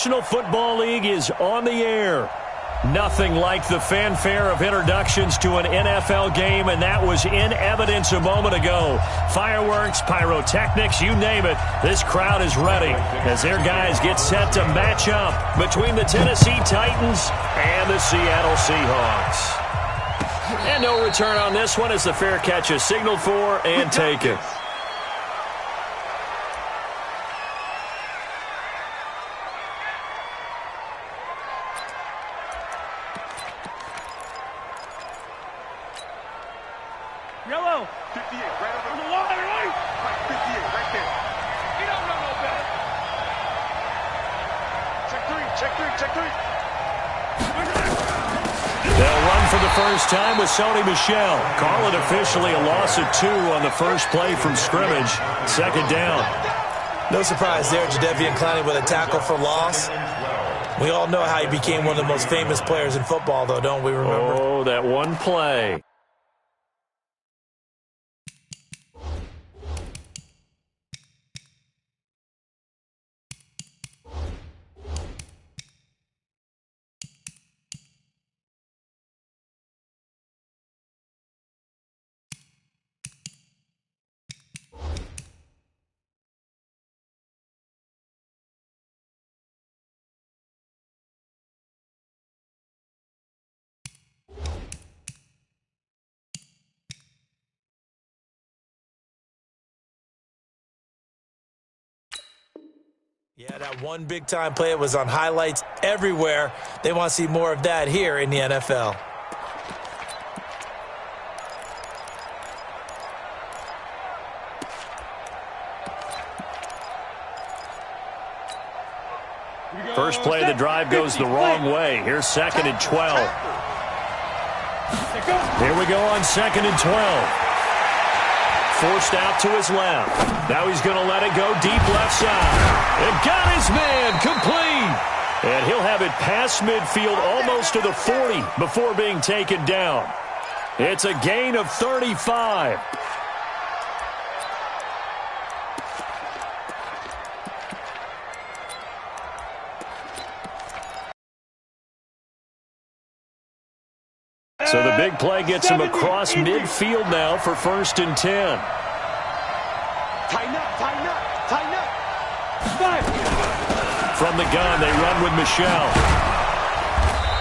National Football League is on the air. Nothing like the fanfare of introductions to an NFL game, and that was in evidence a moment ago. Fireworks, pyrotechnics, you name it. This crowd is ready as their guys get set to match up between the Tennessee Titans and the Seattle Seahawks. And no return on this one as the fair catch is signaled for and taken. Yellow. 58, right over the line, right? 58, right there. You don't know no better. Check three. They'll run for the first time with Sony Michel. Call it officially a loss of 2 on the first play from scrimmage. Second down. No surprise there, Jadeveon Clowney with a tackle for loss. We all know how he became one of the most famous players in football, though, don't we remember? Oh, that one play. Yeah, that one big-time play was on highlights everywhere. They want to see more of that here in the NFL. First play of the drive goes the wrong way. Here's 2nd and 12. Here we go on 2nd and 12. Forced out to his left. Now he's going to let it go deep left side. And got his man complete. And he'll have it past midfield almost to the 40 before being taken down. It's a gain of 35. So the big play gets him across midfield now for 1st and 10. Tighten up. From the gun, they run with Michel.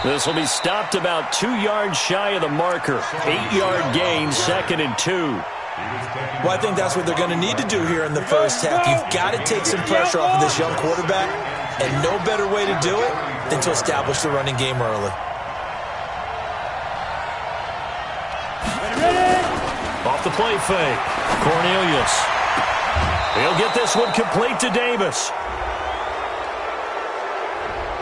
This will be stopped about 2 yards shy of the marker. 8-yard gain, 2nd and 2. Well, I think that's what they're going to need to do here in the first half. You've got to take some pressure off of this young quarterback, and no better way to do it than to establish the running game early. Off the play fake. Cornelius. He'll get this one complete to Davis.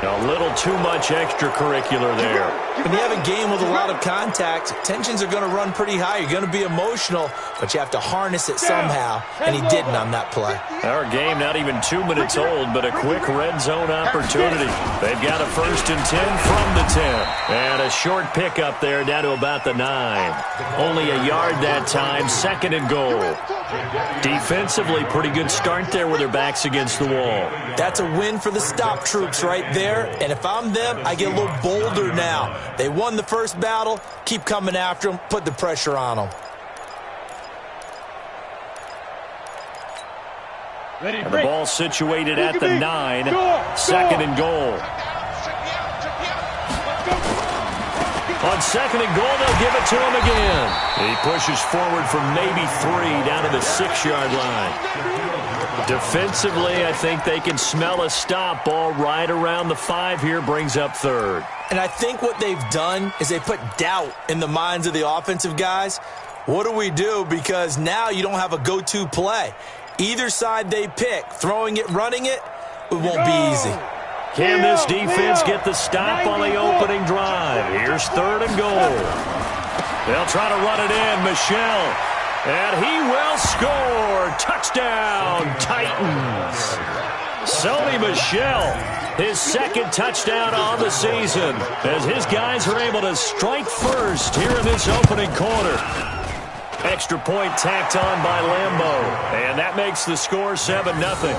A little too much extracurricular there. When you have a game with a lot of contact, tensions are going to run pretty high. You're going to be emotional, but you have to harness it somehow, and he didn't on that play. Our game not even 2 minutes old, but a quick red zone opportunity. They've got a 1st and 10 from the 10. And a short pickup there down to about the 9. Only a yard that time, 2nd and goal. Defensively, pretty good start there with their backs against the wall. That's a win for the stop troops right there. And if I'm them, I get a little bolder now. They won the first battle. Keep coming after them. Put the pressure on them. And the ball situated at the 9. 2nd and goal. On 2nd and goal, they'll give it to him again. He pushes forward from maybe 3 down to the 6-yard line. Defensively, I think they can smell a stop. Ball right around the 5 here, brings up 3rd. And I think what they've done is they put doubt in the minds of the offensive guys. What do we do? Because now you don't have a go-to play. Either side they pick, throwing it, running it, it won't be easy. Can this defense get the stop on the opening drive? Here's 3rd and goal. They'll try to run it in. Michel. And he will score. Touchdown, Titans. Sony Michel, his 2nd touchdown on the season, as his guys are able to strike first here in this opening quarter. Extra point tacked on by Lambeau, and that makes the score 7-0.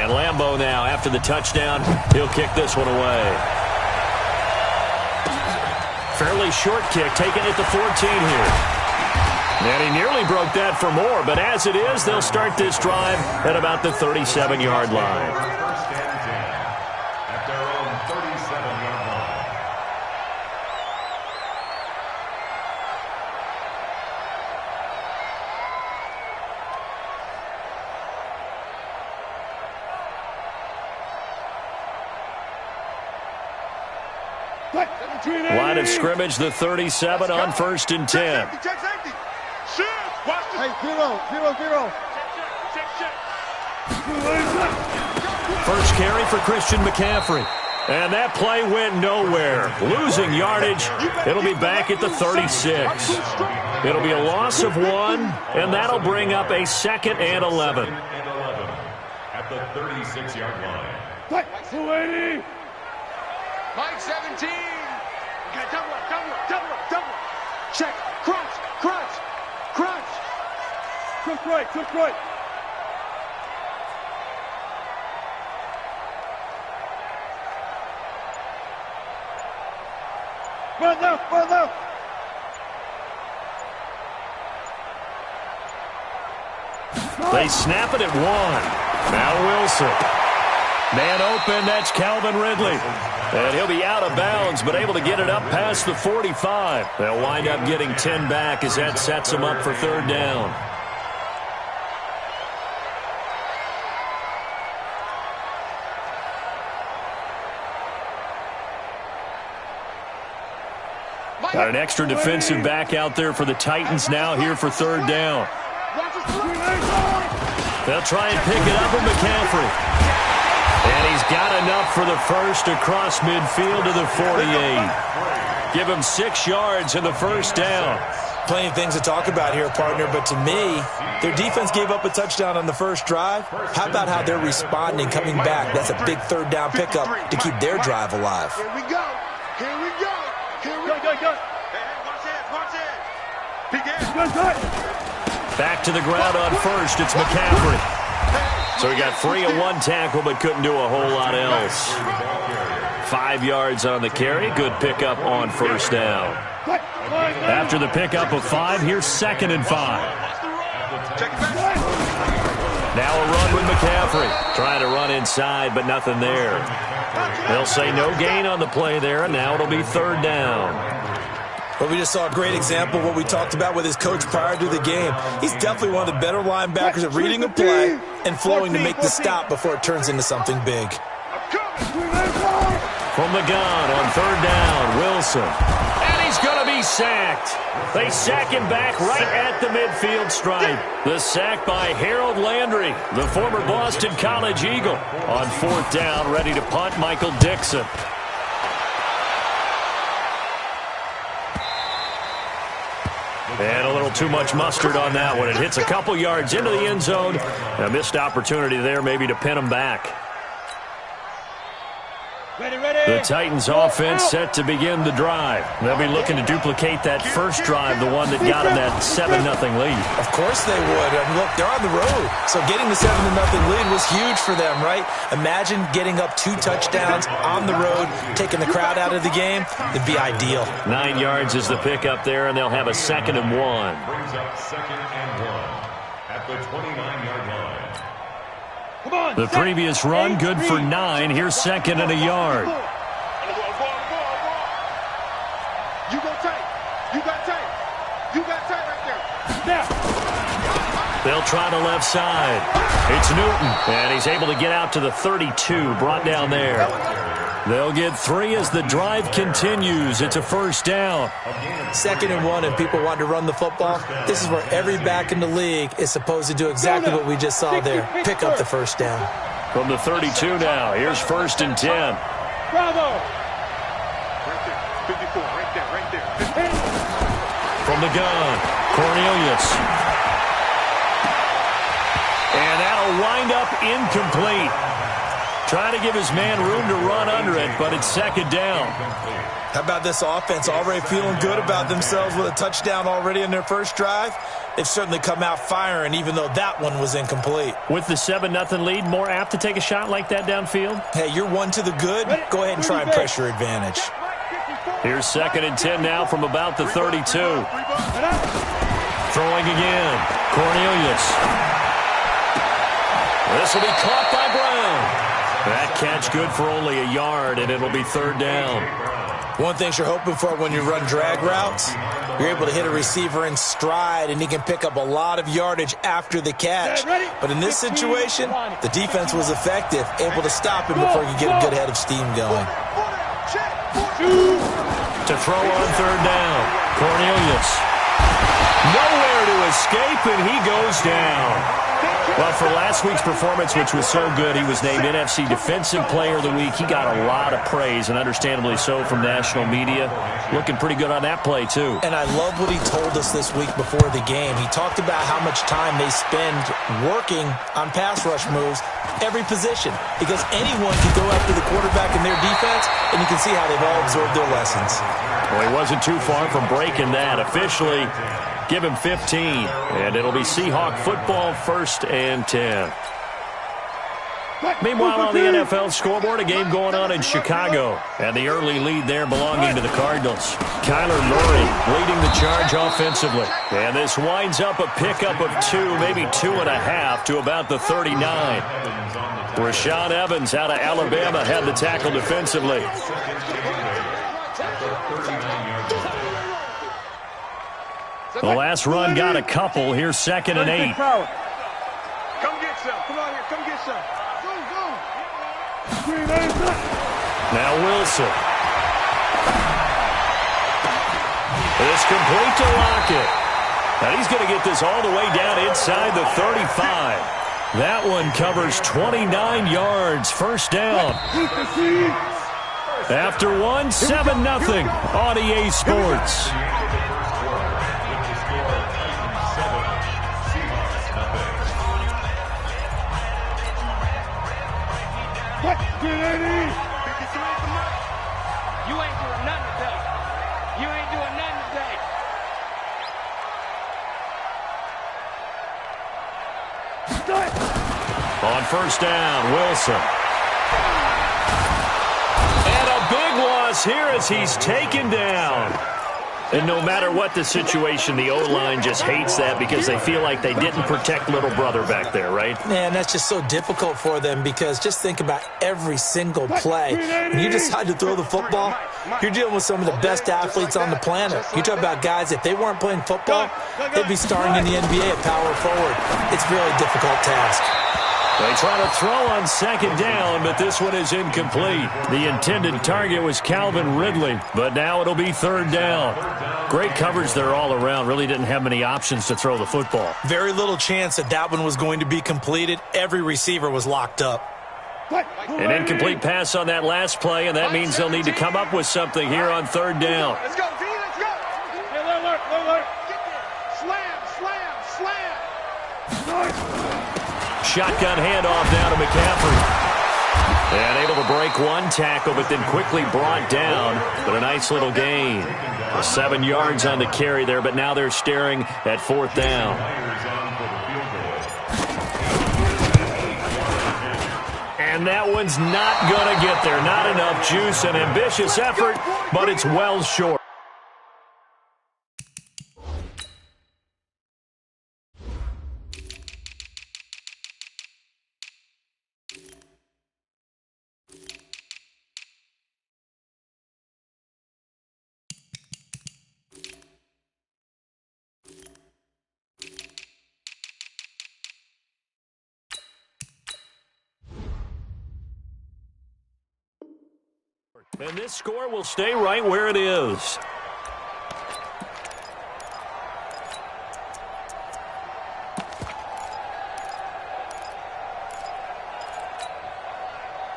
And Lambeau now, after the touchdown, he'll kick this one away. Fairly short kick, taken at the 14 here. And he nearly broke that for more, but as it is, they'll start this drive at about the 37-yard line. Line of scrimmage, the 37 on 1st and 10. Hey, 0-0-0. First carry for Christian McCaffrey. And that play went nowhere. Losing yardage. It'll be back at the 36. It'll be a loss of 1, and that'll bring up a 2nd and 11. At the 36-yard line. Mike 17. Okay, double. Check. Crunch. Took right. Run left. They snap it at 1. Now Wilson. Man open, that's Calvin Ridley. And he'll be out of bounds, but able to get it up past the 45. They'll wind up getting 10 back as that sets them up for 3rd down. Got an extra defensive back out there for the Titans now here for 3rd down. They'll try and pick it up with McCaffrey. And he's got enough for the first across midfield to the 48. Give him 6 yards in the 1st down. Plenty of things to talk about here, partner, but to me, their defense gave up a touchdown on the first drive. How about how they're responding, coming back? That's a big 3rd down pickup to keep their drive alive. Here we go. Go. Back to the ground on 1st. It's McCaffrey. So he got free of 1 tackle, but couldn't do a whole lot else. 5 yards on the carry. Good pickup on 1st down. After the pickup of 5, here's 2nd and 5. Now a run with McCaffrey. Trying to run inside, but nothing there. They'll say no gain on the play there, and now it'll be 3rd down. But we just saw a great example of what we talked about with his coach prior to the game. He's definitely one of the better linebackers at reading a play and flowing to make the stop before it turns into something big. From the gun on 3rd down, Wilson. And he's going to be sacked. They sack him back right at the midfield stripe. The sack by Harold Landry, the former Boston College Eagle. On 4th down, ready to punt, Michael Dixon. And a little too much mustard on that one. It hits a couple yards into the end zone. A missed opportunity there maybe to pin him back. The Titans offense set to begin the drive. They'll be looking to duplicate that first drive, the one that got them that 7-0 lead. Of course they would. I mean, look, they're on the road. So getting the 7-0 lead was huge for them, right? Imagine getting up 2 touchdowns on the road, taking the crowd out of the game. It'd be ideal. 9 yards is the pickup there, and they'll have a 2nd and 1. Brings up 2nd and 1 at the 29-yard line. The previous run, good for 9. Here's 2nd and a yard. You got tight right there. They'll try the left side. It's Newton, and he's able to get out to the 32, brought down there. They'll get 3 as the drive continues. It's a 1st down. 2nd and 1, and people want to run the football. This is where every back in the league is supposed to do exactly what we just saw there. Pick up the 1st down. From the 32 now, here's 1st and 10. Bravo. Right there. 54, right there. From the gun, Cornelius. And that'll wind up incomplete. Trying to give his man room to run under it, but it's second down. How about this offense already feeling good about themselves with a touchdown already in their first drive? They've certainly come out firing, even though that one was incomplete. With the 7-0 lead, more apt to take a shot like that downfield? Hey, you're one to the good. Go ahead and try and press your advantage. Here's 2nd and 10 now from about the 32. Throwing again. Cornelius. This will be caught by Brown. That catch good for only a yard, and it'll be 3rd down. One thing you're hoping for when you run drag routes, you're able to hit a receiver in stride, and he can pick up a lot of yardage after the catch. But in this situation, the defense was effective, able to stop him before he could get a good head of steam going. To throw on 3rd down, Cornelius. Nowhere to escape, and he goes down. Well, for last week's performance, which was so good, he was named NFC Defensive Player of the Week. He got a lot of praise, and understandably so, from national media. Looking pretty good on that play, too. And I love what he told us this week before the game. He talked about how much time they spend working on pass rush moves, every position, because anyone can go after the quarterback in their defense, and you can see how they've all absorbed their lessons. Well, he wasn't too far from breaking that. Officially, give him 15, and it'll be Seahawk football, 1st and 10. Meanwhile, on the NFL scoreboard, a game going on in Chicago, and the early lead there belonging to the Cardinals. Kyler Murray leading the charge offensively, and this winds up a pickup of 2, maybe 2.5 to about the 39. Rashaan Evans out of Alabama had the tackle defensively. The last run got a couple. Here's 2nd and 8. Come get some. Come on here. Come get some. Now Wilson. It's complete to Lockett. And he's going to get this all the way down inside the 35. That one covers 29 yards. 1st down. After one, 7-0 on EA Sports. You ain't doing nothing today. You ain't doing nothing today. On 1st down, Wilson. And a big loss here as he's taken down. And no matter what the situation, the O-line just hates that because they feel like they didn't protect little brother back there, right? Man, that's just so difficult for them because just think about every single play. When you decide to throw the football, you're dealing with some of the best athletes on the planet. You talk about guys, if they weren't playing football, they'd be starring in the NBA at power forward. It's a really difficult task. They try to throw on 2nd down, but this one is incomplete. The intended target was Calvin Ridley, but now it'll be 3rd down. Great coverage there all around. Really didn't have many options to throw the football. Very little chance that one was going to be completed. Every receiver was locked up. An incomplete pass on that last play, and that means they'll need to come up with something here on 3rd down. Let's go, D. Let's go. Alert. Slam. Shotgun handoff now to McCaffrey. And able to break one tackle, but then quickly brought down. But a nice little gain. 7 yards on the carry there, but now they're staring at 4th down. And that one's not going to get there. Not enough juice. An ambitious effort, but it's well short. And this score will stay right where it is.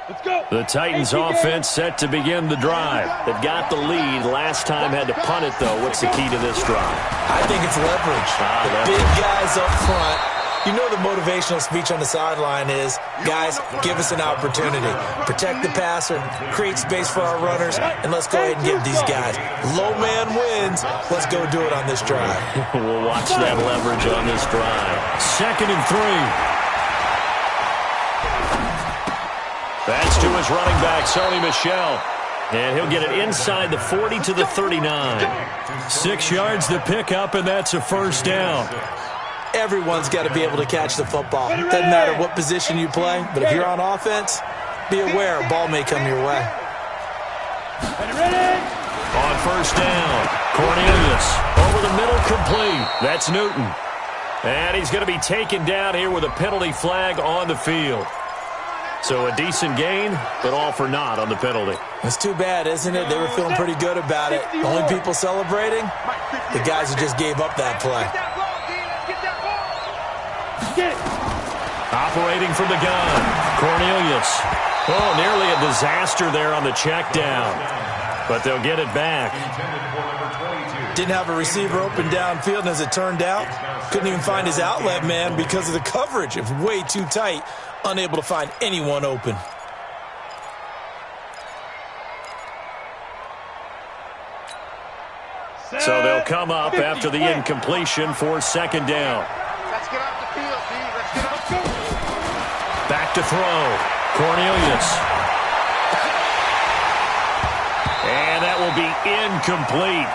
Let's go. The Titans offense set to begin the drive. They've got the lead. Last time had to punt it, though. What's the key to this drive? I think it's leverage. The big guys up front You know the motivational speech on the sideline is, guys, give us an opportunity. Protect the passer, create space for our runners, and let's go ahead and give these guys. Low man wins. Let's go do it on this drive. We'll watch that leverage on this drive. 2nd and 3. That's to his running back, Sony Michel. And he'll get it inside the 40 to the 39. 6 yards the pickup, and that's a first down. Everyone's got to be able to catch the football. Doesn't matter what position you play, but if you're on offense, be aware a ball may come your way. On first down, Cornelius over the middle, complete. That's Newton. And he's going to be taken down here with a penalty flag on the field. So a decent gain, but all for naught on the penalty. It's too bad, isn't it? They were feeling pretty good about it. The only people celebrating, the guys who just gave up that play. Operating from the gun, Cornelius. Oh, nearly a disaster there on the check down. But they'll get it back. Didn't have a receiver open downfield, and as it turned out, couldn't even find his outlet man because of the coverage. It was way too tight. Unable to find anyone open. So they'll come up after the incompletion for 2nd down. Let's get off the field, D. Let's get off the field. Back to throw. Cornelius. And that will be incomplete.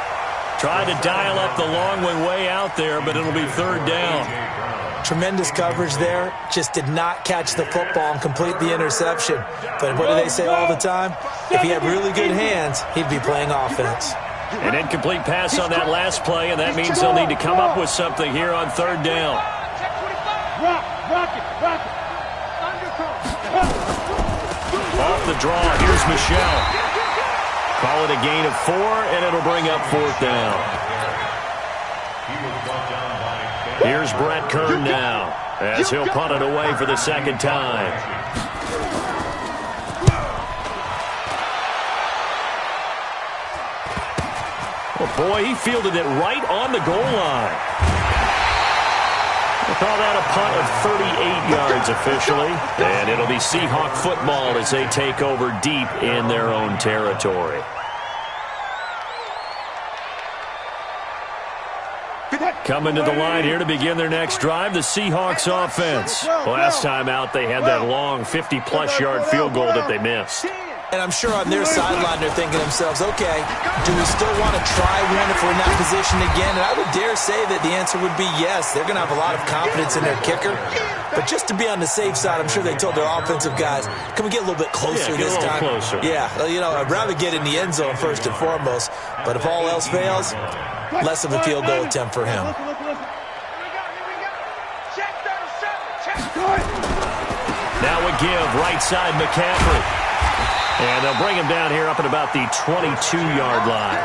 Tried to dial up the long one way out there, but it'll be 3rd down. Tremendous coverage there. Just did not catch the football and complete the interception. But what do they say all the time? If he had really good hands, he'd be playing offense. An incomplete pass on that last play, and that means they'll need to come up with something here on 3rd down. Off the draw, here's Michel. Call it a gain of 4, and it'll bring up 4th down. Here's Brett Kern now, as he'll punt it away for the 2nd time. Oh boy, he fielded it right on the goal line. We'll call that a punt of 38 yards officially, and it'll be Seahawk football as they take over deep in their own territory. Coming to the line here to begin their next drive, the Seahawks offense. Last time out, they had that long 50-plus yard field goal that they missed. And I'm sure on their sideline they're thinking to themselves, okay, do we still want to try one if we're in that position again? And I would dare say that the answer would be yes. They're going to have a lot of confidence in their kicker. But just to be on the safe side, I'm sure they told their offensive guys, can we get a little bit closer this time? Closer. Yeah, you know, I'd rather get in the end zone first and foremost. But if all else fails, less of a field goal attempt for him. Now a give, right side McCaffrey. And they'll bring him down here up at about the 22-yard line.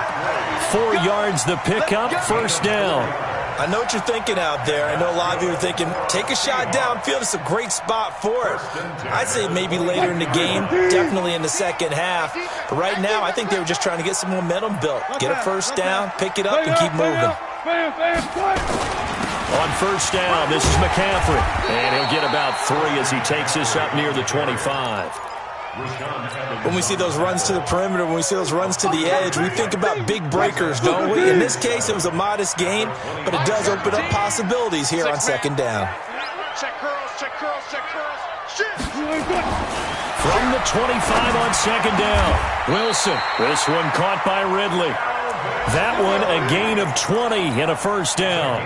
4 yards the pickup, 1st down. I know what you're thinking out there. I know a lot of you are thinking, take a shot downfield. It's a great spot for it. I'd say maybe later in the game, definitely in the 2nd half. But right now, I think they were just trying to get some momentum built. Get a 1st down, pick it up, and keep moving. On 1st down, this is McCaffrey. And he'll get about 3 as he takes this up near the 25. When we see those runs to the perimeter, when we see those runs to the edge, we think about big breakers, don't we? In this case, it was a modest gain, but it does open up possibilities here on 2nd down. Check curls, check curls, check curls. Shit. From the 25 on 2nd down, Wilson. This one caught by Ridley. That one a gain of 20 and a 1st down.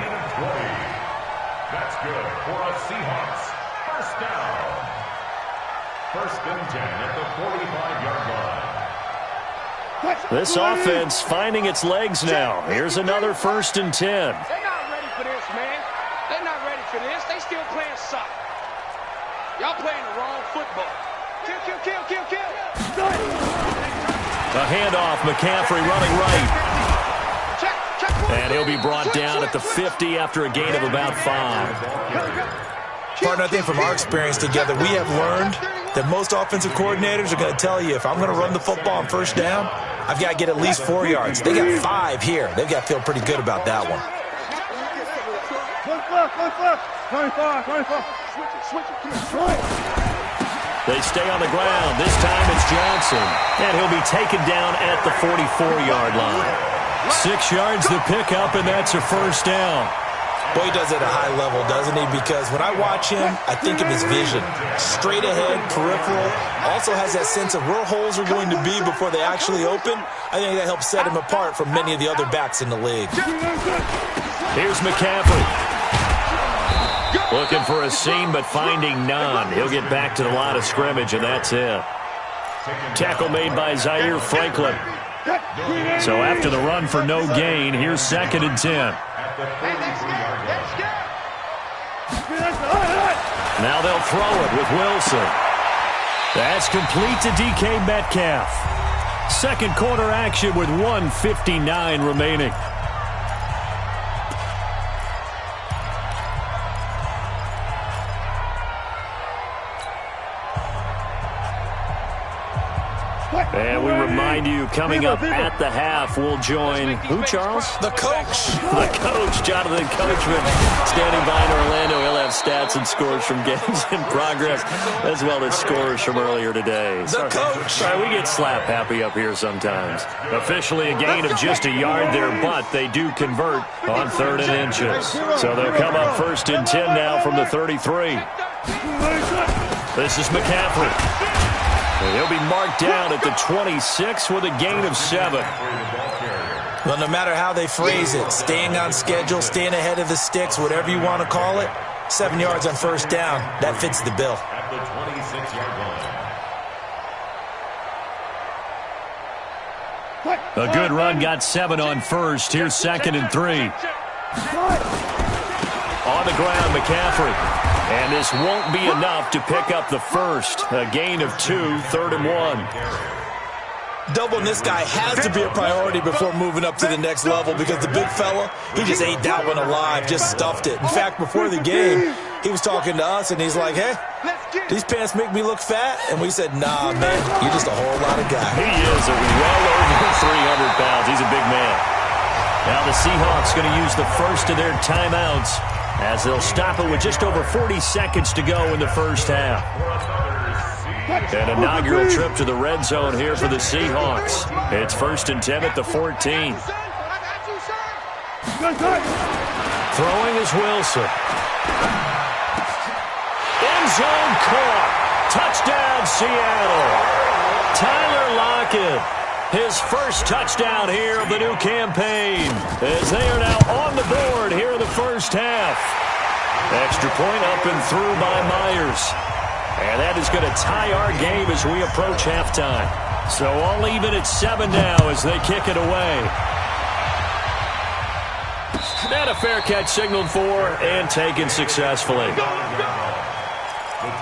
That's good for a Seahawks 1st down. 1st and 10 at the 45-yard line. This offense finding its legs now. Here's another 1st and 10. They're not ready for this, man. They're not ready for this. They still playing soccer. Y'all playing the wrong football. Kill, kill, kill, kill, kill. A handoff, McCaffrey running right. And he'll be brought down at the 50 after a gain of about 5. Partner, I think from our experience together, we have learned that most offensive coordinators are going to tell you, if I'm going to run the football on 1st down, I've got to get at least 4 yards. They got 5 here. They've got to feel pretty good about that one. They stay on the ground. This time it's Johnson. And he'll be taken down at the 44-yard line. 6 yards to pick up, and that's a first down. Boy, he does it at a high level, doesn't he? Because when I watch him, I think of his vision. Straight ahead, peripheral. Also has that sense of where holes are going to be before they actually open. I think that helps set him apart from many of the other backs in the league. Here's McCaffrey. Looking for a seam, but finding none. He'll get back to the line of scrimmage, and that's it. Tackle made by Zaire Franklin. So after the run for no gain, here's 2nd and 10. Now they'll throw it with Wilson. That's complete to DK Metcalf. Second quarter action with 1:59 remaining. And we remind you, coming up at the half, we'll join who, Charles? The coach. The coach, Jonathan Coachman, standing by in Orlando. He'll have stats and scores from games in progress, as well as scores from earlier today. The coach. Sorry, we get slap happy up here sometimes. Officially a gain of just a yard there, but they do convert on 3rd and inches. So they'll come up 1st and 10 now from the 33. This is McCaffrey. And he'll be marked down at the 26 with a gain of 7. Well, no matter how they phrase it, staying on schedule, staying ahead of the sticks, whatever you want to call it, 7 yards on 1st down, that fits the bill. At the 26-yard line. A good run, got 7 on 1st. Here's 2nd and 3. On the ground, McCaffrey. And this won't be enough to pick up the first. A gain of 2, 3rd and 1. Doubling this guy has to be a priority before moving up to the next level because the big fella, he just ate that one alive, just stuffed it. In fact, before the game, he was talking to us, and he's like, hey, these pants make me look fat? And we said, nah, man, you're just a whole lot of guy. He is well over 300 pounds. He's a big man. Now the Seahawks going to use the first of their timeouts as they'll stop it with just over 40 seconds to go in the first half. An inaugural trip to the red zone here for the Seahawks. It's 1st and 10 at the 14. Throwing is Wilson. End zone caught. Touchdown, Seattle. Tyler Lockett. His first touchdown here of the new campaign as they are now on the board here in the first half. Extra point up and through by Myers. And that is going to tie our game as we approach halftime. So all even at 7 now as they kick it away. And a fair catch signaled for and taken successfully. The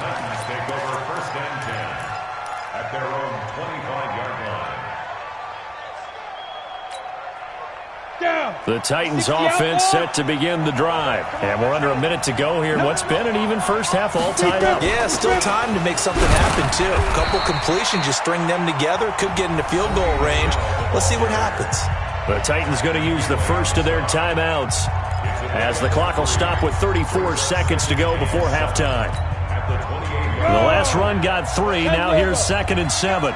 Titans take over 1st and 10 at their own 25-yard line. The Titans offense set to begin the drive. And we're under a minute to go here in what's been an even first half all tied up. Yeah, still time to make something happen, too. A couple completions, you string them together, could get into field goal range. Let's see what happens. The Titans going to use the first of their timeouts as the clock will stop with 34 seconds to go before halftime. The last run got 3. Now here's 2nd and 7.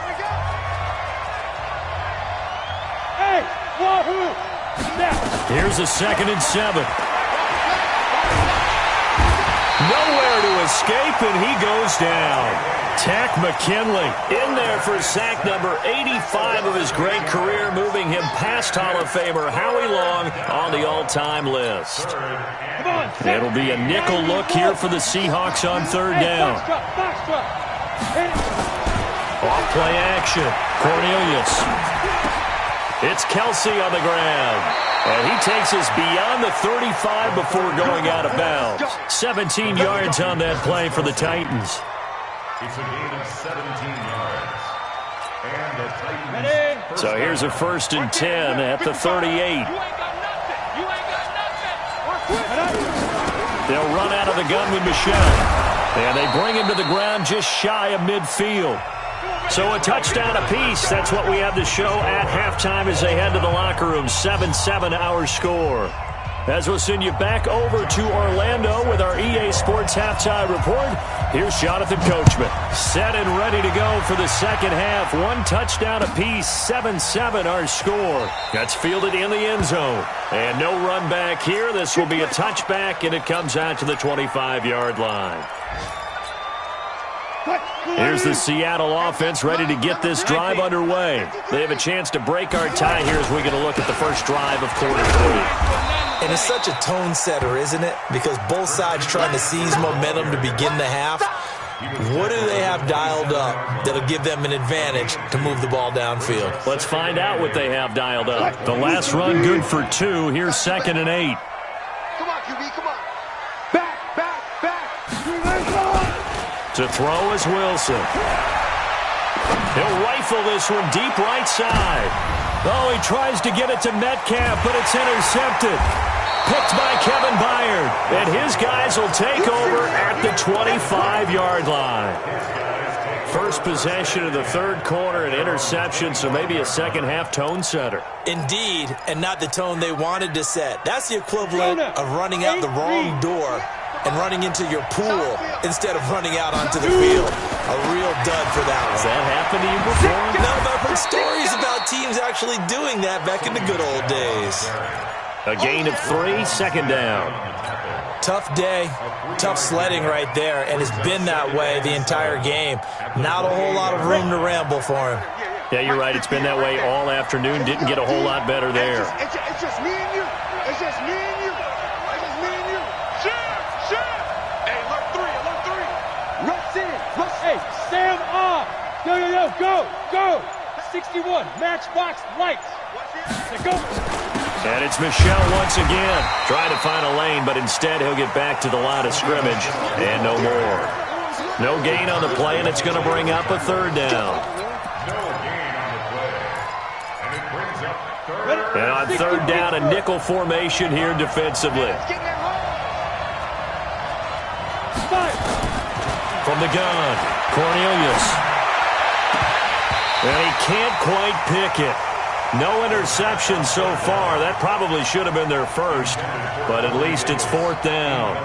Here's a 2nd and 7. Nowhere to escape, and he goes down. Tack McKinley in there for sack number 85 of his great career, moving him past Hall of Famer Howie Long on the all-time list. It'll be a nickel look here for the Seahawks on 3rd down. Off play action. Cornelius. It's Kelsey on the ground. And he takes us beyond the 35 before going out of bounds. 17 yards on that play for the Titans. It's a gain of 17 yards. And the Titans. So here's a 1st and 10 at the 38. They'll run out of the gun with Michelle. And they bring him to the ground just shy of midfield. So a touchdown apiece. That's what we have to show at halftime as they head to the locker room. 7-7 our score. As we'll send you back over to Orlando with our EA Sports Halftime Report, here's Jonathan Coachman. Set and ready to go for the second half. One touchdown apiece, 7-7 our score. That's fielded in the end zone. And no run back here. This will be a touchback, and it comes out to the 25-yard line. Here's the Seattle offense ready to get this drive underway. They have a chance to break our tie here as we get a look at the first drive of quarter 3. And it's such a tone setter, isn't it? Because both sides trying to seize momentum to begin the half. What do they have dialed up that'll give them an advantage to move the ball downfield? Let's find out what they have dialed up. The last run good for 2. Here's 2nd and 8. Come on, QB, come on. Back. To throw is Wilson. He'll rifle this one deep right side. Oh, he tries to get it to Metcalf, but it's intercepted. Picked by Kevin Byard. And his guys will take over at the 25-yard line. First possession of the third quarter, an interception, so maybe a second-half tone setter. Indeed, and not the tone they wanted to set. That's the equivalent of running out the wrong door and running into your pool instead of running out onto the field. A real dud for that one. Has that happened to you before? No, but I've heard stories about teams actually doing that back in the good old days. A gain of 3, second down. Tough day, tough sledding right there, and it's been that way the entire game. Not a whole lot of room to ramble for him. Yeah, you're right. It's been that way all afternoon. Didn't get a whole lot better there. It's just me and you. It's just me and you. It's just me and you. Share. Hey, alert 3. Rush in. Hey, Sam off. Go. 61. Matchbox lights. Let's go. And it's Michelle once again. Trying to find a lane, but instead he'll get back to the line of scrimmage. And no more. No gain on the play, and it's going to bring up a third down. And on third down, a nickel formation here defensively. From the gun, Cornelius. And he can't quite pick it. No interception so far. That probably should have been their first, but at least it's fourth down.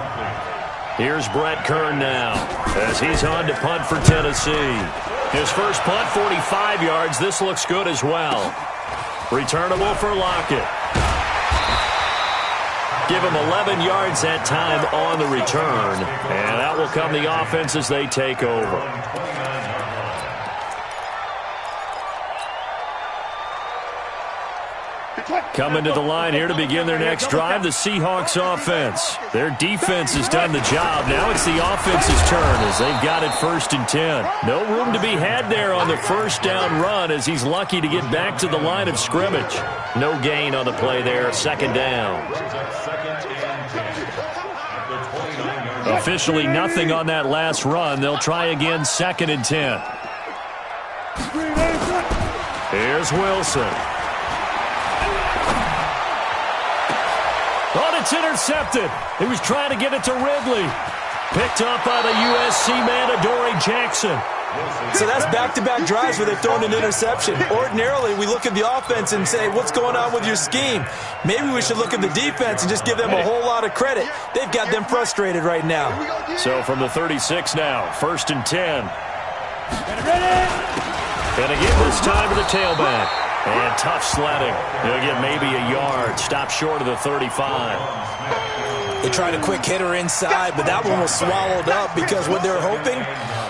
Here's Brett Kern now as he's on to punt for Tennessee. His first punt, 45 yards. This looks good as well. Returnable for Lockett. Give him 11 yards that time on the return, and that will come the offense as they take over. Coming to the line here to begin their next drive, the Seahawks offense. Their defense has done the job. Now it's the offense's turn as they've got it 1st and 10. No room to be had there on the first down run as he's lucky to get back to the line of scrimmage. No gain on the play there, second down. Officially nothing on that last run. They'll try again, 2nd and 10. Here's Wilson. Oh, it's intercepted. He was trying to get it to Ridley. Picked up by the USC man, Adoree Jackson. So that's back-to-back drives where they've thrown an interception. Ordinarily, we look at the offense and say, what's going on with your scheme? Maybe we should look at the defense and just give them a whole lot of credit. They've got them frustrated right now. So from the 36 now, 1st and 10. And again this time to the tailback. And tough sledding. He'll get maybe a yard. Stop short of the 35. They tried a quick hitter inside, but that one was swallowed up because what they're hoping,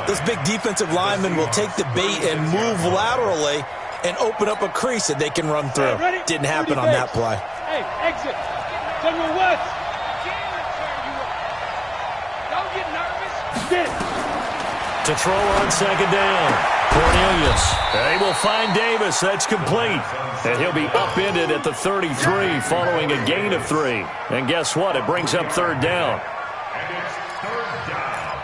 this big defensive lineman will take the bait and move laterally and open up a crease that they can run through. Didn't happen on that play. Hey, exit. General West. Don't get nervous. Sit. To throw on second down. Cornelius. They will find Davis. That's complete. And he'll be upended at the 33 following a gain of 3. And guess what? It brings up third down. And it's third down.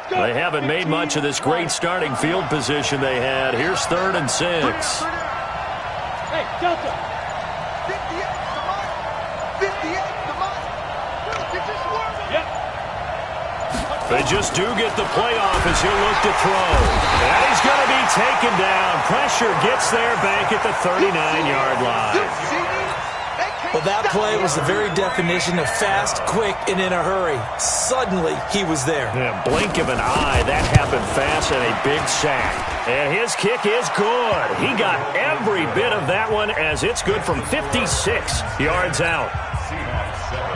They haven't made much of this great starting field position they had. Here's 3rd and 6. Hey, Delta. Yep. They just do get the play off as he'll look to throw. And he's going to be taken down. Pressure gets there back at the 39-yard line. Well, that play was the very definition of fast, quick, and in a hurry. Suddenly, he was there. Yeah, blink of an eye. That happened fast and a big sack. And his kick is good. He got every bit of that one as it's good from 56 yards out.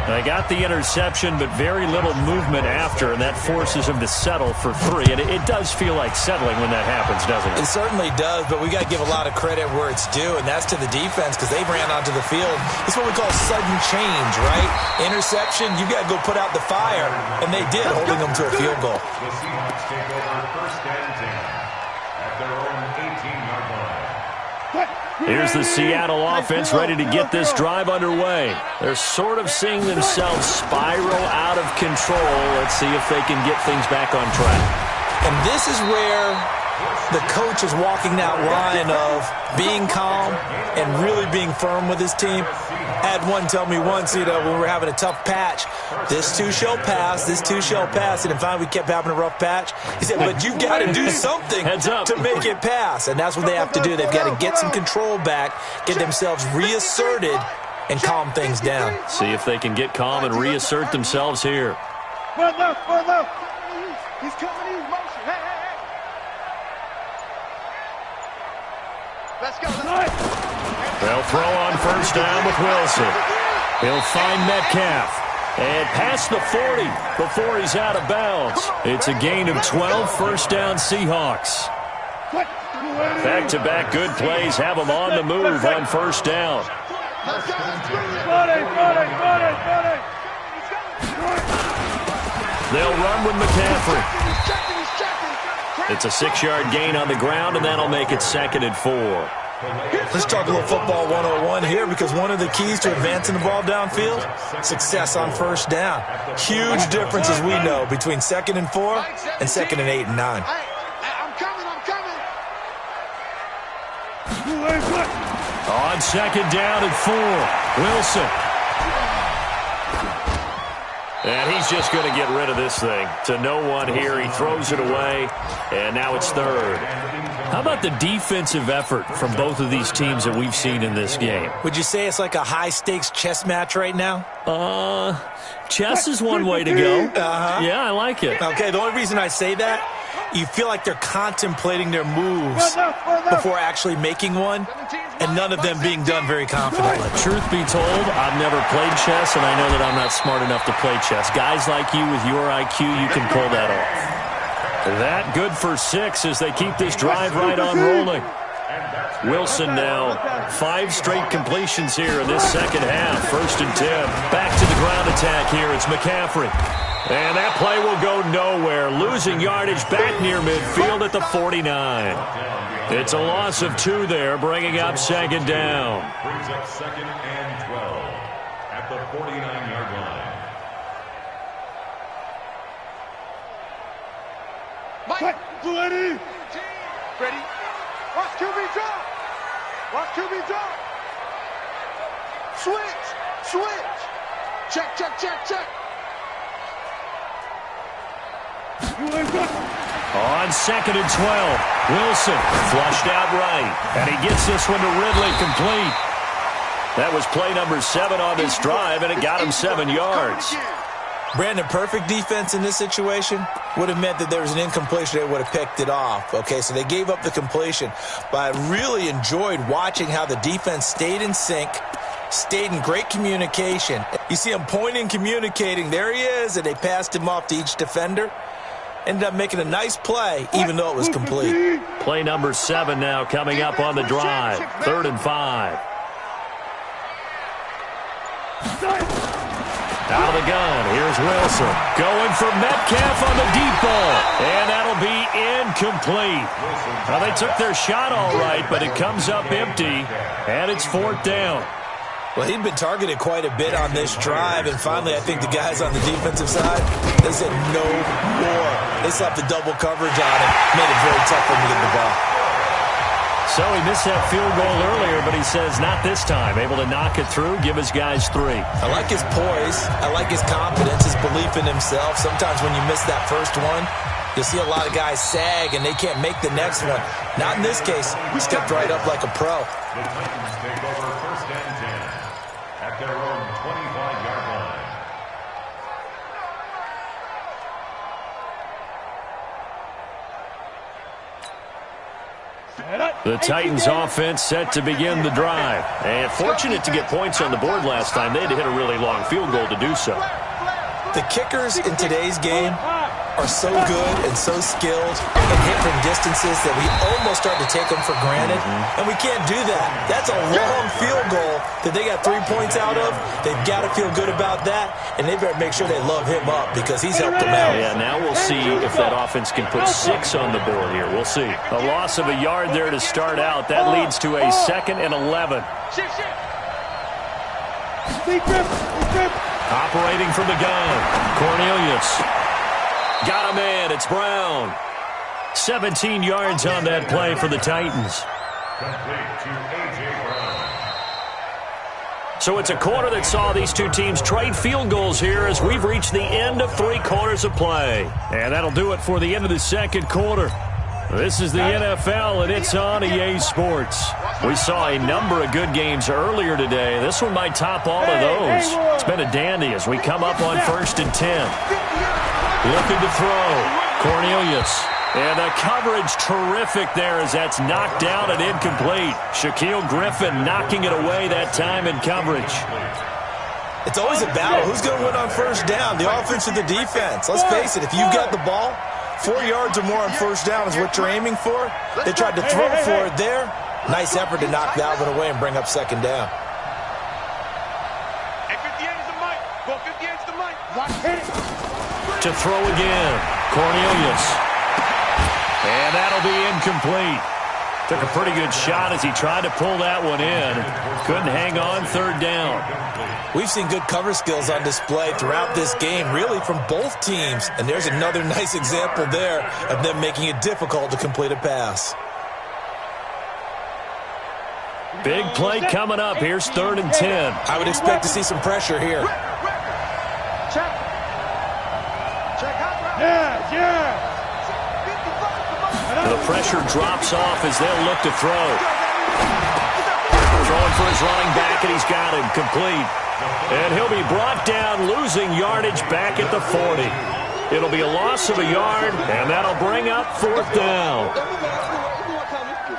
They got the interception, but very little movement after, and that forces him to settle for 3. And it does feel like settling when that happens, doesn't it? It certainly does, but we got to give a lot of credit where it's due, and that's to the defense because they ran onto the field. It's what we call sudden change, right? Interception, you got to go put out the fire, and they did, holding them to a field goal. The Seahawks take over first and 10 at their own 18-yard line. Here's the Seattle offense ready to get this drive underway. They're sort of seeing themselves spiral out of control. Let's see if they can get things back on track. And this is where the coach is walking that line of being calm and really being firm with his team. I had one tell me once, when we were having a tough patch, this too shall pass, this too shall pass. And finally we kept having a rough patch. He said, but you've got to do something to make it pass. And that's what they have to do. They've got to get some control back, get themselves reasserted, and calm things down. See if they can get calm and reassert themselves here. One left. He's coming in motion. Hey. Let's go. They'll throw on first down with Wilson. He'll find Metcalf. And past the 40 before he's out of bounds. It's a gain of 12, first down Seahawks. Back-to-back good plays have them on the move on first down. They'll run with McCaffrey. It's a 6-yard gain on the ground, and that'll make it 2nd and 4. Let's talk a little football 101 here because one of the keys to advancing the ball downfield, success on first down. Huge difference, as we know, between 2nd and 4 and 2nd and 8 and 9. I'm coming. On 2nd down and 4, Wilson. And he's just going to get rid of this thing. To no one here. He throws it away, and now it's 3rd. How about the defensive effort from both of these teams that we've seen in this game? Would you say it's like a high-stakes chess match right now? Chess is one way to go. Yeah, I like it. Okay, the only reason I say that, you feel like they're contemplating their moves before actually making one, and none of them being done very confidently. Truth be told, I've never played chess, and I know that I'm not smart enough to play chess. Guys like you with your IQ, you can pull that off. That good for 6 as they keep this drive right on rolling. Wilson now, 5 straight completions here in this second half. 1st and 10. Back to the ground attack here. It's McCaffrey. And that play will go nowhere. Losing yardage back near midfield at the 49. It's a loss of 2 there, bringing up 2nd down. Brings up 2nd and 12 at the 49-yard line. Mike. Ready? Ready? Watch QB drop. Switch. Check. On 2nd and 12, Wilson flushed out right, and he gets this one to Ridley complete. That was play number 7 on this drive, and it got him 7 yards. Brandon, perfect defense in this situation would have meant that there was an incompletion that would have picked it off. Okay, so they gave up the completion, but I really enjoyed watching how the defense stayed in sync, stayed in great communication. You see him pointing, communicating. There he is, and they passed him off to each defender. Ended up making a nice play, even though it was complete. Play number 7 now coming up on the drive. 3rd and 5. Out of the gun, here's Wilson. Going for Metcalf on the deep ball. And that'll be incomplete. Well, they took their shot all right, but it comes up empty. And it's 4th down. Well, he'd been targeted quite a bit on this drive, and finally I think the guys on the defensive side, they said no more. They slapped the double coverage on him, made it very tough for him to get the ball. So he missed that field goal earlier, but he says not this time. Able to knock it through, give his guys 3. I like his poise. I like his confidence, his belief in himself. Sometimes when you miss that first one, you'll see a lot of guys sag and they can't make the next one. Not in this case. He stepped right up like a pro. The Titans take over 1st and 10 at their own 25-yard line. The Titans offense set to begin the drive. And fortunate to get points on the board last time. They had to hit a really long field goal to do so. The kickers in today's game are so good and so skilled and hit from distances that we almost start to take them for granted. And we can't do that. That's a long field goal that they got 3 points out of. They've got to feel good about that, and they better make sure they love him up because he's helped them out. Yeah, now we'll see if that offense can put 6 on the board here. We'll see. A loss of a yard there to start out. That leads to a 2nd and 11. Operating from the gun, Cornelius. Got a man, it's Brown. 17 yards on that play for the Titans. Complete to A.J. Brown. So it's a quarter that saw these two teams trade field goals here as we've reached the end of 3 quarters of play. And that'll do it for the end of the second quarter. This is the NFL, and it's on EA Sports. We saw a number of good games earlier today. This one might top all of those. It's been a dandy as we come up on 1st and 10. Looking to throw. Cornelius. And the coverage terrific there as that's knocked down and incomplete. Shaquille Griffin knocking it away that time in coverage. It's always a battle. Who's going to win on 1st down, the offense or the defense? Let's face it, if you've got the ball, 4 yards or more on 1st down is what you're aiming for. They tried to throw for it there. Nice effort to knock that one away and bring up 2nd down. To throw again, Cornelius. And that'll be incomplete. Took a pretty good shot as he tried to pull that one in. Couldn't hang on 3rd down. We've seen good cover skills on display throughout this game, really from both teams. And there's another nice example there of them making it difficult to complete a pass. Big play coming up. Here's 3rd and 10. I would expect to see some pressure here. The pressure drops off as they'll look to throw. Throwing for his running back, and he's got him complete. And he'll be brought down, losing yardage back at the 40. It'll be a loss of a yard, and that'll bring up 4th down.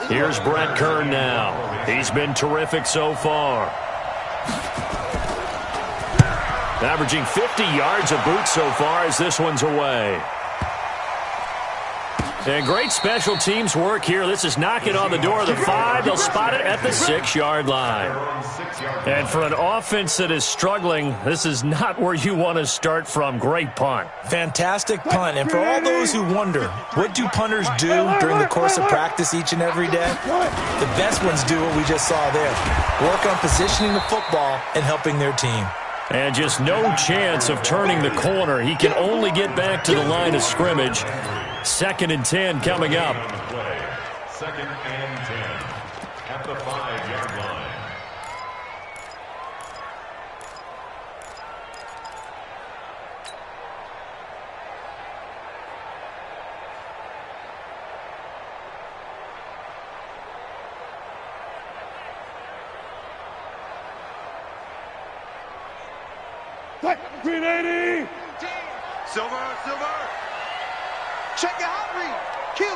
Here's Brett Kern now. He's been terrific so far. Averaging 50 yards a boot so far as this one's away. And great special teams work here. This is knocking on the door of the 5. They'll spot it at the 6-yard line. And for an offense that is struggling, this is not where you want to start from. Great punt. Fantastic punt. And for all those who wonder, what do punters do during the course of practice each and every day? The best ones do what we just saw there. Work on positioning the football and helping their team. And just no chance of turning the corner. He can only get back to the line of scrimmage. 2nd and 10 coming up. 2nd and 10 at the 5-yard line. Green 80! Silver. Check your hot read. Kill.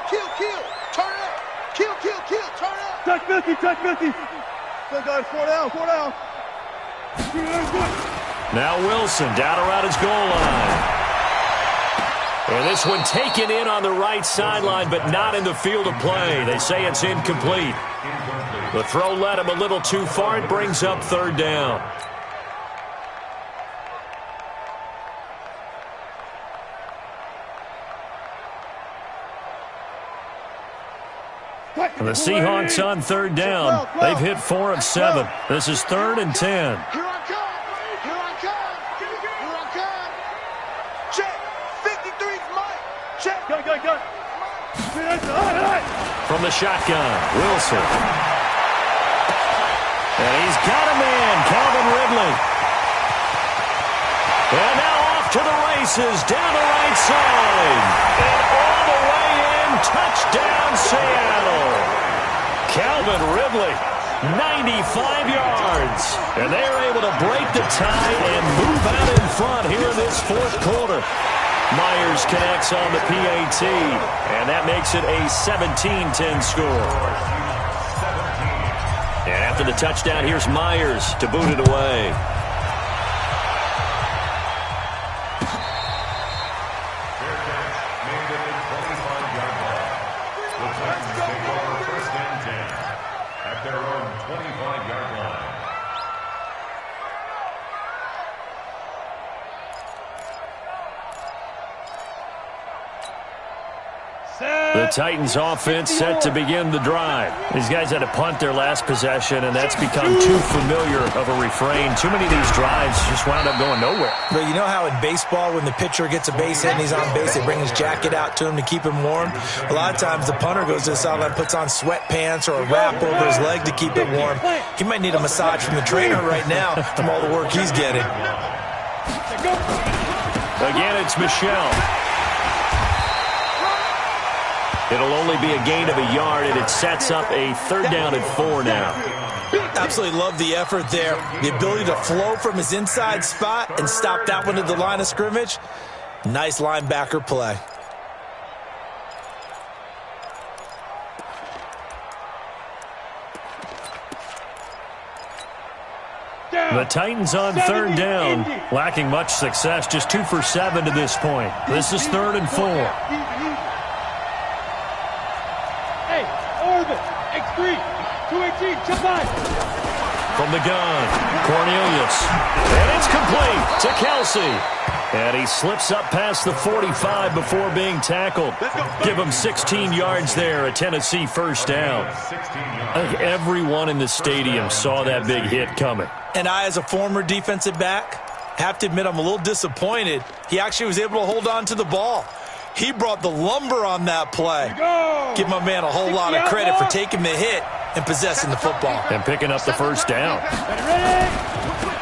Turn up. Kill. Turn up. Check 50. Good guys, 4 down. Now Wilson down around his goal line. And this one taken in on the right sideline, but not in the field of play. They say it's incomplete. The throw led him a little too far. It brings up 3rd down. And the Seahawks on 3rd down. They've hit 4 of 7. This is 3rd and 10. Here I come. Check. 53's Mike. Check. Go. From the shotgun, Wilson. And he's got a man, Calvin Ridley. And now off to the races, down the right side. And all the way in, touchdown Seattle. Calvin Ridley, 95 yards. And they're able to break the tie and move out in front here in this fourth quarter. Myers connects on the PAT, and that makes it a 17-10 score. And after the touchdown, here's Myers to boot it away. The Titans offense set to begin the drive. These guys had to punt their last possession, and that's become too familiar of a refrain. Too many of these drives just wound up going nowhere. But you know how in baseball, when the pitcher gets a base hit and he's on base, they bring his jacket out to him to keep him warm? A lot of times the punter goes to the sideline, puts on sweatpants or a wrap over his leg to keep it warm. He might need a massage from the trainer right now from all the work he's getting. Again, it's Michelle. It'll only be a gain of a yard, and it sets up a 3rd down and 4 now. Absolutely love the effort there. The ability to flow from his inside spot and stop that one at the line of scrimmage. Nice linebacker play. The Titans on 3rd down, lacking much success, just 2 for 7 to this point. This is 3rd and 4. From the gun, Cornelius. And it's complete to Kelsey. And he slips up past the 45 before being tackled. Give him 16 yards there, a Tennessee 1st down. I think everyone in the stadium saw that big hit coming. And I, as a former defensive back, have to admit I'm a little disappointed. He actually was able to hold on to the ball. He brought the lumber on that play. Give my man a whole lot of credit for taking the hit and possessing the football. And picking up the 1st down.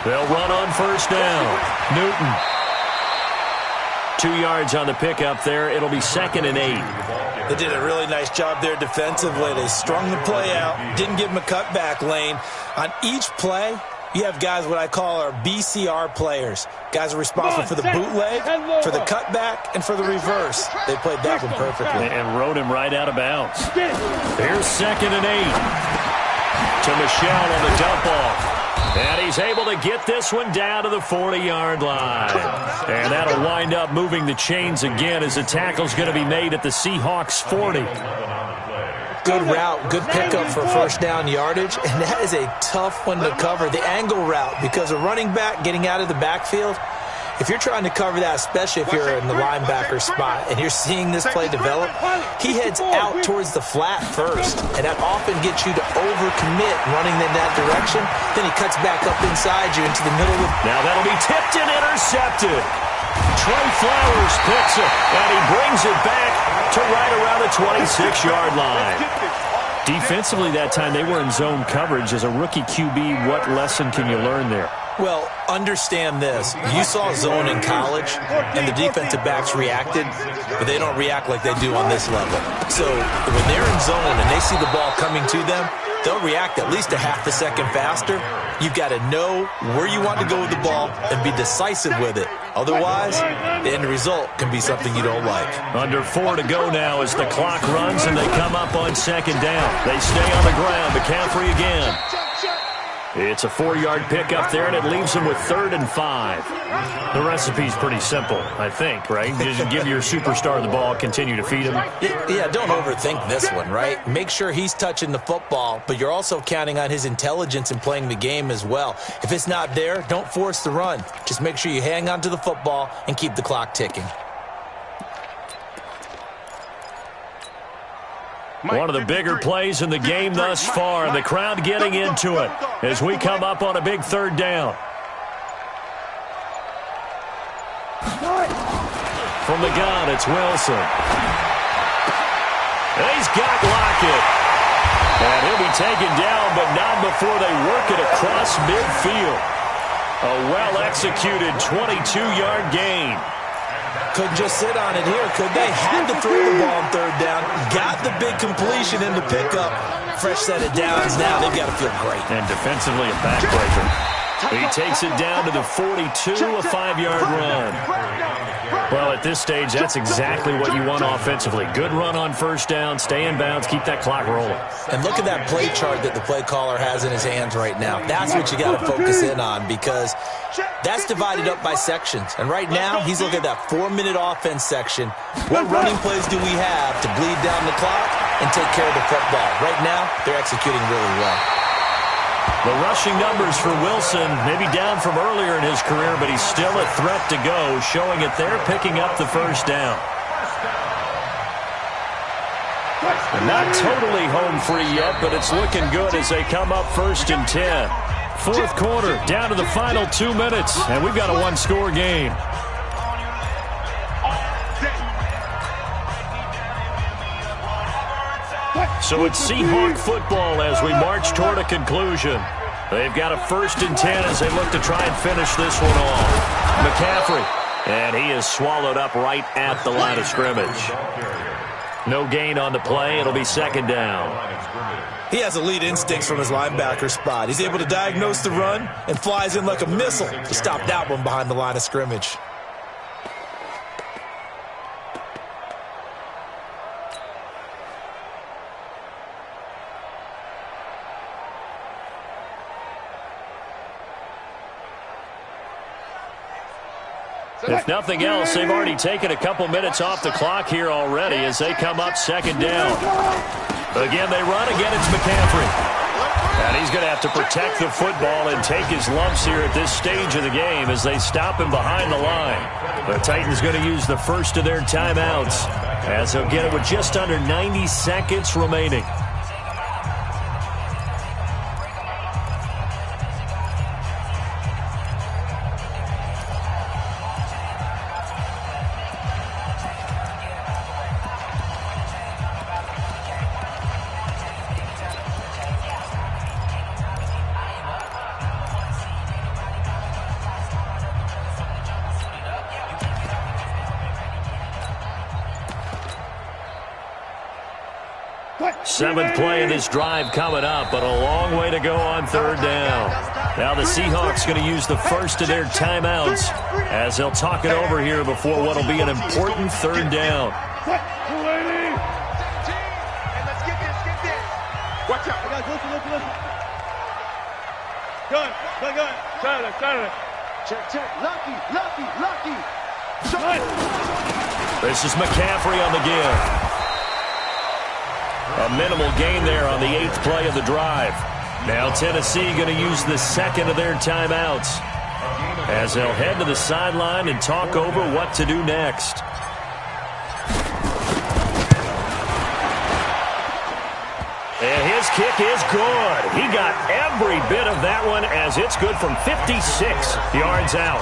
They'll run on 1st down. Newton. 2 yards on the pickup there. It'll be 2nd and 8. They did a really nice job there defensively. They strung the play out, didn't give him a cutback lane. On each play, you have guys what I call our BCR players. Guys are responsible for the bootleg, for the cutback, and for the reverse. They played that one perfectly. And rode him right out of bounds. Here's 2nd and 8. To Michelle on the dump off. And he's able to get this one down to the 40-yard line. And that'll wind up moving the chains again as the tackle's going to be made at the Seahawks 40. Good route, good pickup for 1st down yardage, and that is a tough one to cover. The angle route, because a running back getting out of the backfield, if you're trying to cover that, especially if you're in the linebacker spot and you're seeing this play develop, he heads out towards the flat first, and that often gets you to overcommit running in that direction. Then he cuts back up inside you into the middle of the... Now that'll be tipped and intercepted. Trey Flowers picks it, and he brings it back to right around the 26-yard line. Defensively that time, they were in zone coverage. As a rookie QB, what lesson can you learn there? Well, understand this. You saw zone in college, and the defensive backs reacted, but they don't react like they do on this level. So when they're in zone and they see the ball coming to them, they'll react at least a half a second faster. You've got to know where you want to go with the ball and be decisive with it. Otherwise, the end result can be something you don't like. Under 4 to go now as the clock runs and they come up on 2nd down. They stay on the ground. McCaffrey again. It's a 4-yard pickup there, and it leaves them with 3rd and 5. The recipe's pretty simple, I think, right? Just give your superstar the ball, continue to feed him. Yeah, don't overthink this one, right? Make sure he's touching the football, but you're also counting on his intelligence in playing the game as well. If it's not there, don't force the run. Just make sure you hang on to the football and keep the clock ticking. One of the bigger plays in the game thus far, and the crowd getting into it as we come up on a big 3rd down. From the gun, it's Wilson. He's got Lockett. And he'll be taken down, but not before they work it across midfield. A well-executed 22-yard gain. Couldn't just sit on it here, could they? Had to throw the ball on third down. Got the big completion in the pickup. Fresh set of downs now. They've got to feel great. And defensively, a backbreaker. He takes it down to the 42, a 5-yard run. Well, at this stage, that's exactly what you want offensively. Good run on first down, stay in bounds, keep that clock rolling. And look at that play chart that the play caller has in his hands right now. That's what you got to focus in on, because that's divided up by sections. And right now, he's looking at that 4-minute offense section. What running plays do we have to bleed down the clock and take care of the football? Right now, they're executing really well. The rushing numbers for Wilson, maybe down from earlier in his career, but he's still a threat to go, showing it there, picking up the first down. And not totally home free yet, but it's looking good as they come up 1st and 10. Fourth quarter, down to the final 2 minutes, and we've got a one-score game. So it's Seahawk football as we march toward a conclusion. They've got a 1st and 10 as they look to try and finish this one off. McCaffrey, and he is swallowed up right at the line of scrimmage. No gain on the play. It'll be 2nd down. He has elite instincts from his linebacker spot. He's able to diagnose the run and flies in like a missile to stop that one behind the line of scrimmage. If nothing else, they've already taken a couple minutes off the clock here already as they come up 2nd down. Again, they run. Again, it's McCaffrey. And he's going to have to protect the football and take his lumps here at this stage of the game as they stop him behind the line. The Titans going to use the first of their timeouts as they'll get it with just under 90 seconds remaining. Seventh play of this drive coming up, but a long way to go on 3rd down. Now the Seahawks going to use the first of their timeouts as they'll talk it over here before what will be an important 3rd down. Watch out. Listen. Gun. Silent. Check. Lucky. This is McCaffrey on the give. A minimal gain there on the 8th play of the drive. Now Tennessee going to use the second of their timeouts as they'll head to the sideline and talk over what to do next. And his kick is good. He got every bit of that one as it's good from 56 yards out.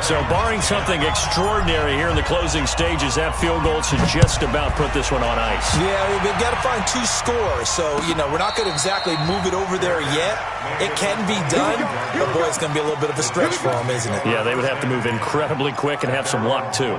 So barring something extraordinary here in the closing stages, that field goal should just about put this one on ice. Yeah, we've got to find 2 scores. So, we're not going to exactly move it over there yet. It can be done, but boy, it's going to be a little bit of a stretch for them, isn't it? Yeah, they would have to move incredibly quick and have some luck, too.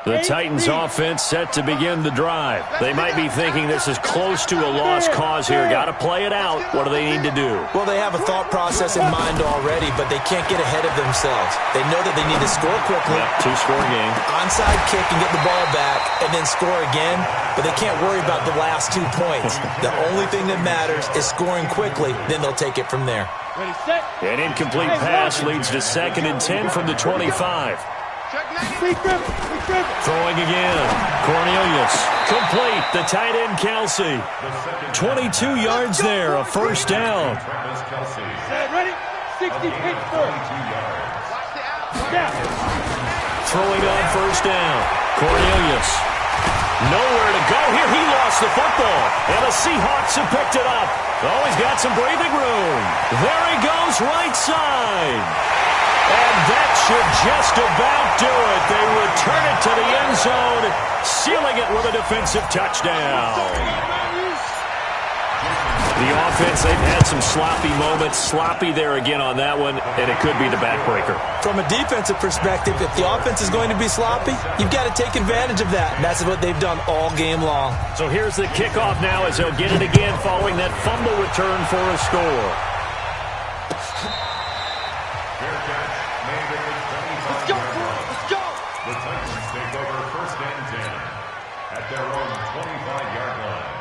The Titans offense set to begin the drive. They might be thinking this is close to a lost cause here. Got to play it out. What do they need to do? Well, they have a thought process in mind already, but they can't get ahead of themselves. They know that they need to score quickly. Yep, 2-score game. Onside kick and get the ball back and then score again, but they can't worry about the last 2 points. The only thing that matters is scoring quickly, then they'll take it from there. An incomplete pass leads to 2nd and 10 from the 25. Throwing again. Cornelius. Complete. The tight end, Kelsey. 22 yards there. A 1st down. Ready? 60 Pittsburgh. Throwing on 1st down. Cornelius. Nowhere to go here. He lost the football. And the Seahawks have picked it up. Oh, he's got some breathing room. There he goes, right side. And that should just about do it. They return it to the end zone, sealing it with a defensive touchdown. The offense, they've had some sloppy moments. Sloppy there again on that one, and it could be the backbreaker. From a defensive perspective, if the offense is going to be sloppy, you've got to take advantage of that. And that's what they've done all game long. So here's the kickoff now as they'll get it again following that fumble return for a score. Let's go, let's go. The Titans take over 1st and 10 at their own 25-yard line.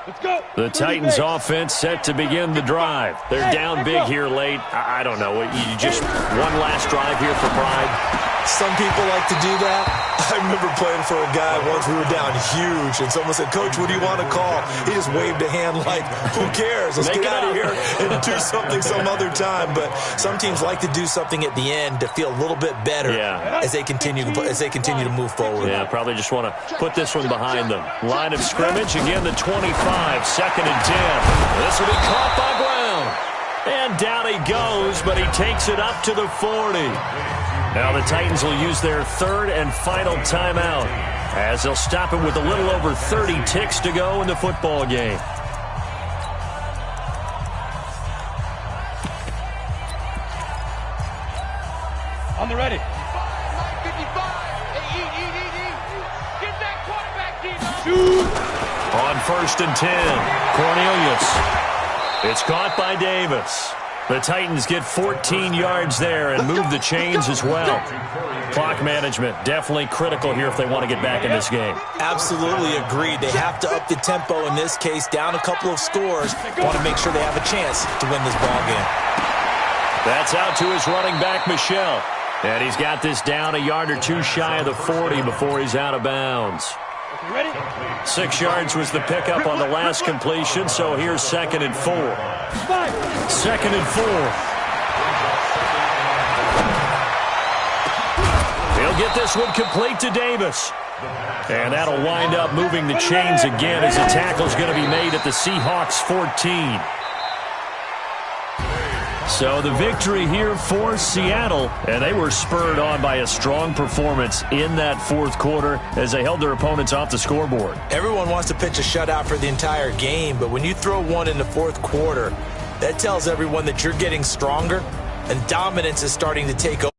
Let's go. The Titans offense set to begin the drive. They're down big here late. I don't know. You just one last drive here for pride. Some people like to do that. I remember playing for a guy once. We were down huge, and someone said, "Coach, what do you want to call?" He just waved a hand like, "Who cares? Let's get out of here and do something some other time." But some teams like to do something at the end to feel a little bit better as they continue to move forward. Yeah, probably just want to put this one behind them. Line of scrimmage, again the 25, 2nd and 10. This will be caught by Brown. And down he goes, but he takes it up to the 40. Now the Titans will use their 3rd and final timeout as they'll stop it with a little over 30 ticks to go in the football game. On the ready. 55. Hey, eat. Get that quarterback, D. Shoot. On 1st and 10, Cornelius. It's caught by Davis. The Titans get 14 yards there and move the chains as well. Clock management definitely critical here if they want to get back in this game. Absolutely agreed. They have to up the tempo in this case, down a couple of scores. Want to make sure they have a chance to win this ball game. That's out to his running back, Michel. And he's got this down a yard or two shy of the 40 before he's out of bounds. Ready? 6 yards was the pickup on the last completion, so here's 2nd and 4. 2nd and 4. He'll get this one complete to Davis. And that'll wind up moving the chains again as the tackle's going to be made at the Seahawks 14. So the victory here for Seattle, and they were spurred on by a strong performance in that 4th quarter as they held their opponents off the scoreboard. Everyone wants to pitch a shutout for the entire game, but when you throw one in the 4th quarter, that tells everyone that you're getting stronger and dominance is starting to take over.